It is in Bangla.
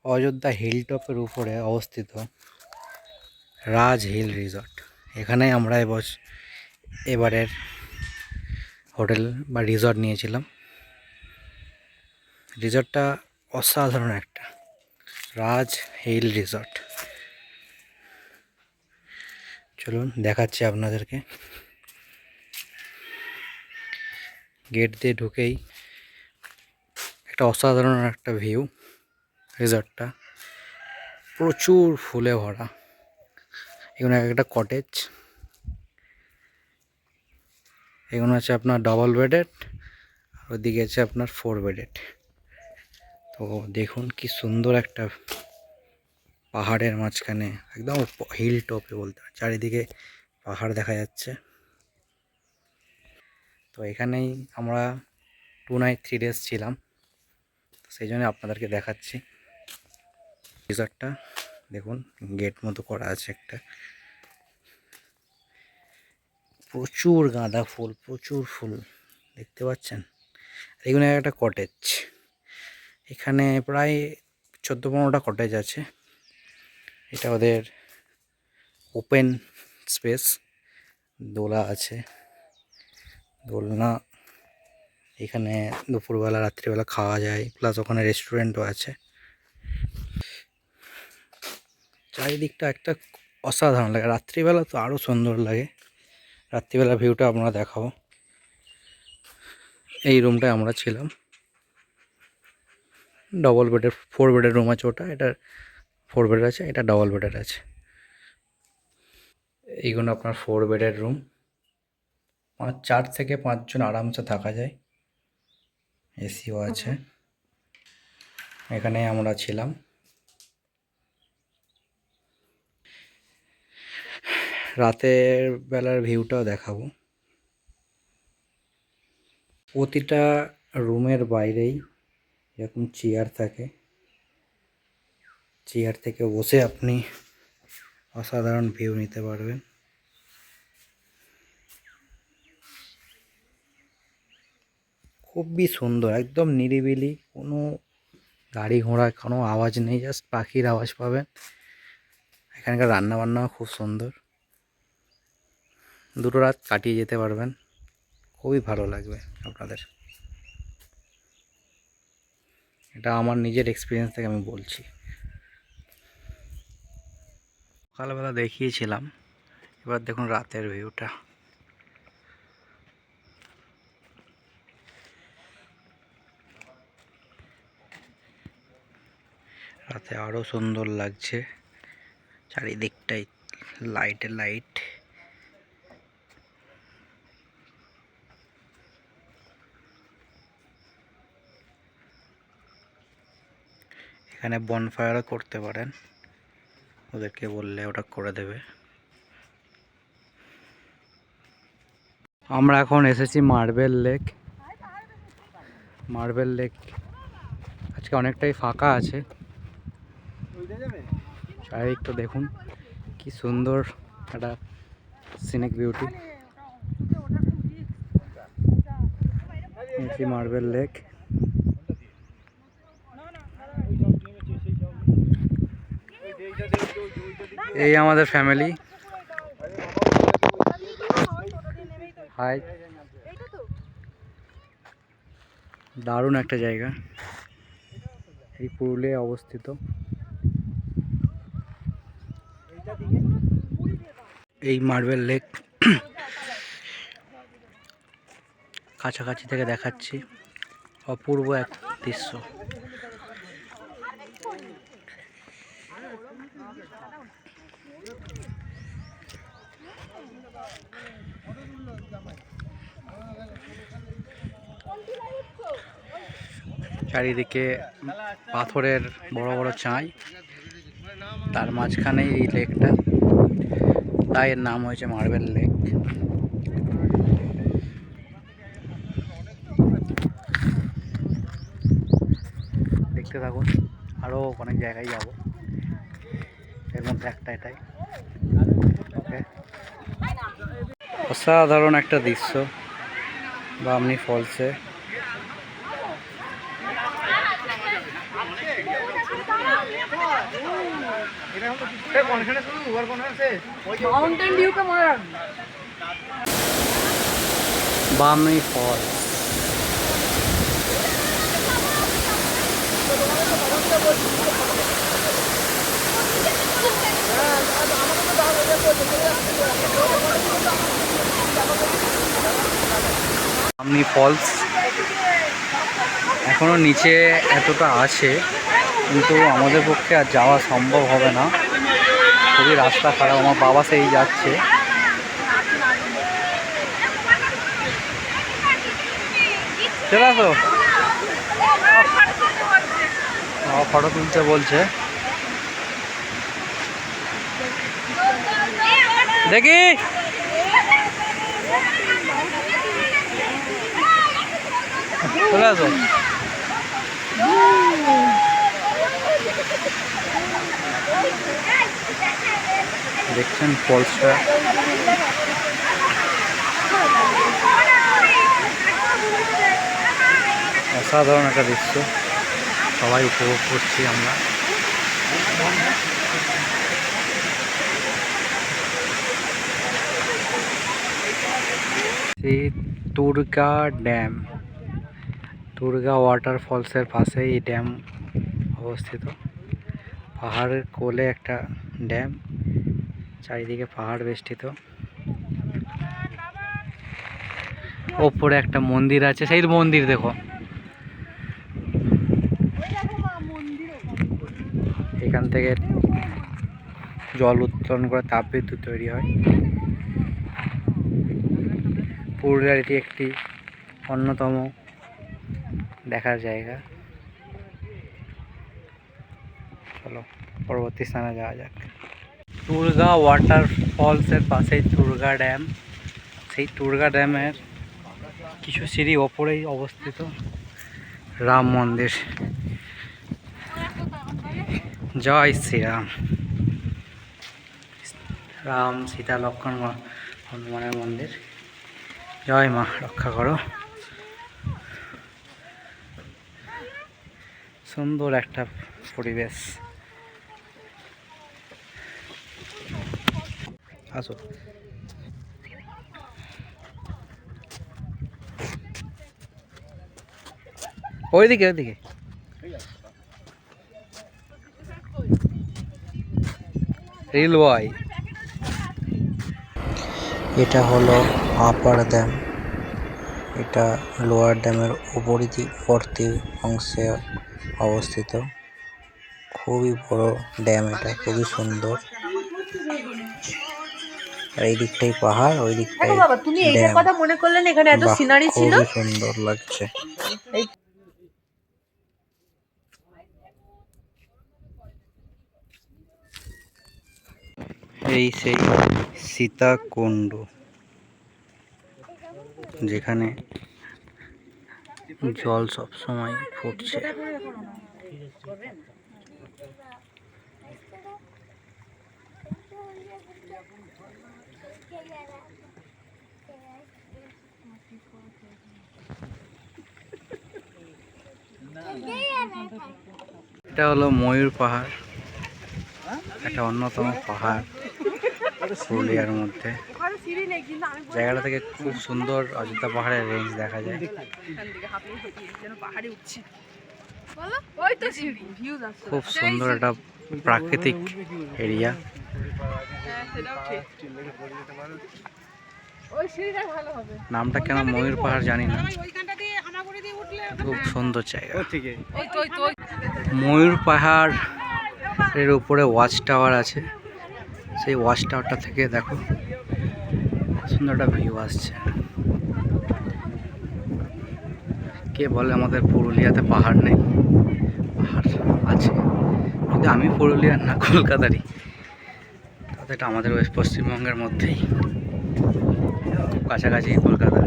অযোধ্যা হিলটপের উপরে অবস্থিত রাজ হিল রিসর্ট। এখানে আমরা এবারের হোটেল বা রিসর্ট নিয়েছিলাম। রিসর্টটা অসাধারণ একটা রাজ হিল রিসর্ট। চলুন দেখাচ্ছি আপনাদেরকে। গেট দিয়ে ঢুকেই একটা অসাধারণ একটা ভিউ। রিসর্টটা প্রচুর ফুলে ভরা। এখানে একটা কটেজ, এখানে আছে আপনার ডবল বেডেড, ওদিকে আছে আপনার 4 বেডেড। তো দেখুন কি সুন্দর একটা পাহাড়ের মাঝখানে, একদম হিল টপে বলতে হয়, চারিদিকে পাহাড় দেখা যাচ্ছে। তো এখানেই আমরা 2 নাইট 3 ডেজ ছিলাম, সেই জন্য আপনাদেরকে দেখাচ্ছি রিসর্টটা। দেখুন গেট মতো করা আছে একটা, প্রচুর গাঁদা ফুল, প্রচুর ফুল দেখতে পাচ্ছেন। এখানে একটা কটেজ, এখানে প্রায় 14-15টা কটেজ আছে। এটা ওদের ওপেন স্পেস, দোলা আছে, দোলনা। এখানে দুপুরবেলা রাত্রিবেলা খাওয়া যায়, প্লাস ওখানে রেস্টুরেন্টও আছে। চারিদিকটা একটা অসাধারণ লাগে, রাত্রিবেলা তো আরও সুন্দর লাগে। রাত্রিবেলা ভিউটা আপনারা দেখাবো। এই রুমটায় আমরা ছিলাম, ডবল বেডের 4 বেডের রুম আছে ওটা, এটা 4 বেডের আছে, এটা ডবল বেডের আছে। এইগুলো আপনার 4 বেডের রুম, 4 থেকে 5 জন আরামসে থাকা যায়, এসিও আছে। এখানে আমরা ছিলাম। রাতের বেলার ভিউটাও দেখাবো। প্রতিটা রুমের বাইরেই এরকম চেয়ার থাকে, চেয়ার থেকে বসে আপনি অসাধারণ ভিউ নিতে পারবেন। খুবই সুন্দর, একদম নিরিবিলি, কোনো গাড়ি ঘোড়ার কোনো আওয়াজ নেই, জাস্ট পাখির আওয়াজ পাবেন। এখানকার রান্নাবান্নাও খুব সুন্দর, 2 রাত কাটিয়ে যেতে পারবেন, খুবই ভালো লাগবে আপনাদের। এটা আমার নিজের এক্সপিরিয়েন্স থেকে আমি বলছি। সকালবেলা দেখিয়েছিলাম, এবার দেখুন রাতের ভিউটা। রাতে আরও সুন্দর লাগছে, চারিদিকটাই লাইটে লাইট। এখানে বনফায়ারও করতে পারেন, ওদেরকে বললে ওটা করে দেবে। আমরা এখন এসেছি মার্বেল লেক। মার্বেল লেক আজকে অনেকটাই ফাঁকা আছে। চারিদিকটা দেখুন কি সুন্দর একটা সিনিক বিউটি। মার্বেল লেক, এই আমাদের ফ্যামিলি। হাই, দারুণ একটা জায়গা, এই পুরুলিয়ায় অবস্থিত। এই মার্বেল লেক কাছাকাছি থেকে দেখাচ্ছি, অপূর্ব এক দৃশ্য। চারিদিকে পাথরের বড় বড় চাই, তার মাঝখানেই এই লেকটা, তাই এর নাম হয়েছে মার্বেল লেক। দেখতে থাকুন, আরও অনেক জায়গায় যাব, এর মধ্যে একটা এটাই। ওকে, অসাধারণ একটা দৃশ্য বামনি ফলসে। মাউন্টেন ভিউ কে মনে রাখবি। বামনি ফলস। বামনি ফলস এখনো নিচে এতটা আছে, কিন্তু আমাদের পক্ষে আর যাওয়া সম্ভব হবে না, খুবই রাস্তা খারাপ। আমার বাবা সেই যাচ্ছে। চলে আসো, ফটো তুলতে বলছে, দেখি চলে আসো। দেখছেন ফলসটা, অসাধারণ একটা দৃশ্য, সবাই উপভোগ করছি আমরা। এই তুরগা ড্যাম, তুরগা ওয়াটারফলসের পাশে এই ড্যাম অবস্থিত। পাহাড়ের কোলে একটা ড্যাম, চারিদিকে পাহাড় বেষ্টিত। ওপরে একটা মন্দির আছে, সেই মন্দির দেখো। এখান থেকে জল উত্তোলন করে তাপবিদ্যুৎ তৈরি হয়। পুরুলিয়ার এটি একটি অন্যতম দেখার জায়গা। চলো পরবর্তী স্থানে যাওয়া যাক। তুরগা ওয়াটারফলসের পাশেই তুরগা ড্যাম। সেই তুরগা ড্যামের কিছু সিঁড়ি ওপরেই অবস্থিত রাম মন্দির। জয় শ্রীরাম। রাম সীতা লক্ষ্মণ হনুমানের মন্দির। জয় মা, রক্ষা করো। সুন্দর একটা পরিবেশ। আসো, ওইদিকে ওইদিকে। রেলওয়ে। এটা হলো আপার ড্যাম, এটা লোয়ার ড্যামের উপরবর্তী অংশে অবস্থিত। খুবই বড় ড্যাম, এটা খুবই সুন্দর। আর এই দিকটাই পাহাড়, ওই দিকটাই ড্যাম। কথা মনে করলেন এখানে এত সিনারি ছিল, খুবই সুন্দর লাগছে। এই সেই সীতাকুণ্ড, যেখানে জল সব সময় ফুটছে। এটা হলো ময়ূর পাহাড়, একটা অন্যতম পাহাড় পুরুলিয়ার মধ্যে। জায়গাটা থেকে খুব সুন্দর অযোধ্যা পাহাড়ের রেঞ্জ দেখা যায়। খুব সুন্দর একটা প্রাকৃতিক এরিয়া। নামটা কেন ময়ূর পাহাড় জানি না, খুব সুন্দর জায়গা। ময়ূর পাহাড় এর উপরে ওয়াচ টাওয়ার আছে, সেই ওয়াচ টাওয়ারটা থেকে দেখো সুন্দর একটা ভিউ আসছে। কে বলে আমাদের পুরুলিয়াতে পাহাড় নেই? পাহাড় আছে, যদি আমি পুরুলিয়ার না কলকাতারই, তাতে এটা আমাদের ওয়েস্ট পশ্চিমবঙ্গের মধ্যেই, খুব কাছাকাছি কলকাতা।